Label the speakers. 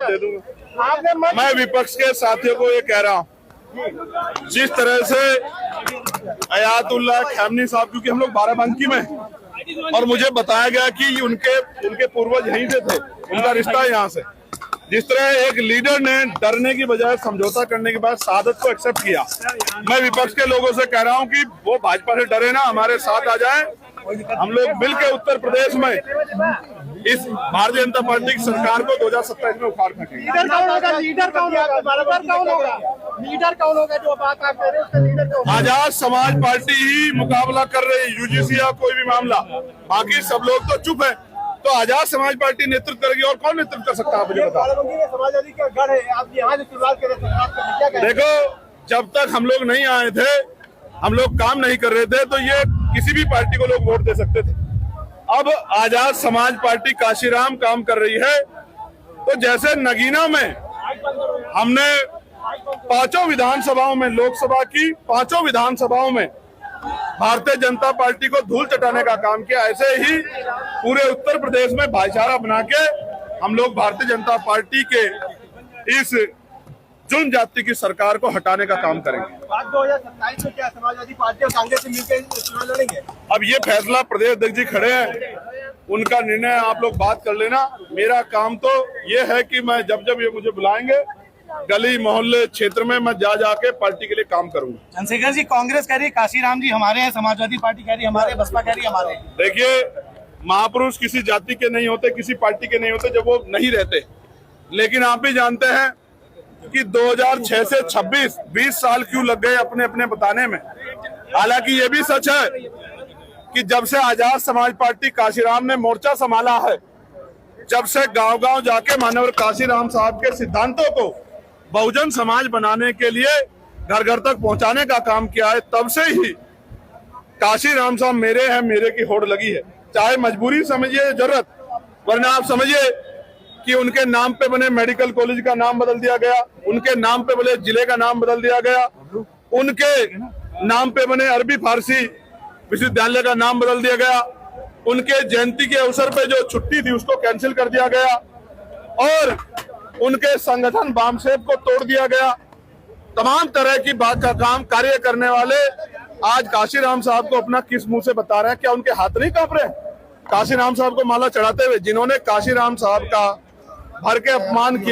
Speaker 1: दे दूंगा। मैं विपक्ष के साथियों को ये कह रहा हूँ, जिस तरह से अयातुल्लाह खamenei साहब, क्योंकि हम लोग बाराबंकी में हैं और मुझे बताया गया कि उनके पूर्वज यहीं से थे, उनका रिश्ता यहाँ से। जिस तरह एक लीडर ने डरने की बजाय समझौता करने के बाद शहादत को एक्सेप्ट किया, मैं विपक्ष के लोगों से कह रहा हूं कि वो भाजपा से डरे ना, हमारे साथ आ जाएं। हम लोग मिलकर उत्तर प्रदेश में इस भारतीय जनता पार्टी की सरकार को 2027 में उखाड़ फेंकेंगे।
Speaker 2: लीडर कौन होगा? लीडर कौन होगा? लीडर कौन होगा? जो बात आप कह रहे हैं उसका लीडर कौन?
Speaker 1: आजाद समाज पार्टी ही मुकाबला कर रही है, यूजीसी या कोई भी मामला, बाकी सब लोग तो चुप है। तो आजाद समाज पार्टी नेतृत्व करेगी और कौन नेतृत्व कर सकता है, मुझे बताओ।
Speaker 2: समाजवादी का गढ़ है, आप यहाँ से शुरुआत करें।
Speaker 1: देखो, जब तक हम लोग नहीं आए थे, हम लोग काम नहीं कर रहे थे, तो ये किसी भी पार्टी को लोग वोट दे सकते थे। अब आजाद समाज पार्टी काशीराम काम कर रही है, तो जैसे नगीना में हमने पांचों विधानसभाओं में, लोकसभा की पांचों विधानसभाओं में भारतीय जनता पार्टी को धूल चटाने का काम किया, ऐसे ही पूरे उत्तर प्रदेश में भाईचारा बना के हम लोग भारतीय जनता पार्टी के इस जुर्म जाति की सरकार को हटाने का काम करेंगे।
Speaker 2: 2027 में क्या समाजवादी पार्टी और कांग्रेस से मिलकर चुनाव लड़ेंगे?
Speaker 1: अब ये फैसला प्रदेश अध्यक्ष जी खड़े हैं, उनका निर्णय आप लोग बात कर लेना। मेरा काम तो ये है कि मैं जब जब ये मुझे बुलाएंगे, गली मोहल्ले क्षेत्र में मैं जा जाके पार्टी के लिए काम करूंगा।
Speaker 3: चंद्रशेखर जी, कांग्रेस कह रही है काशीराम जी हमारे हैं, समाजवादी पार्टी कह रही है हमारे, बसपा कह रही है हमारे।
Speaker 1: देखिए, महापुरुष किसी जाति के नहीं होते, किसी पार्टी के नहीं होते जब वो नहीं रहते। लेकिन आप भी जानते हैं कि 2006 से 26 20 साल क्यों लग गए अपने अपने बताने में। हालांकि ये भी सच है कि जब से आजाद समाज पार्टी काशीराम ने मोर्चा संभाला है, जब से गांव-गांव जाके मानवर काशीराम साहब के सिद्धांतों को बहुजन समाज बनाने के लिए घर घर तक पहुंचाने का काम किया है, तब से ही काशीराम साहब मेरे हैं, मेरे की होड़ लगी है। चाहे मजबूरी समझिए, जरूरत, वरना आप समझिए कि उनके नाम पे बने मेडिकल कॉलेज का नाम बदल दिया गया, उनके नाम पे बने जिले का नाम बदल दिया गया, उनके नाम पे बने अरबी फारसी विश्वविद्यालय का नाम बदल दिया गया, उनके जयंती के अवसर पे जो छुट्टी थी उसको कैंसिल कर दिया गया और उनके संगठन वामसेप को तोड़ दिया गया। तमाम तरह की बात का काम कार्य करने वाले आज काशीराम साहब को अपना किस मुंह से बता रहे हैं? क्या उनके हाथ नहीं कांप रहे? काशीराम साहब को माला चढ़ाते हुए, जिन्होंने काशीराम साहब का भर के अपमान किया।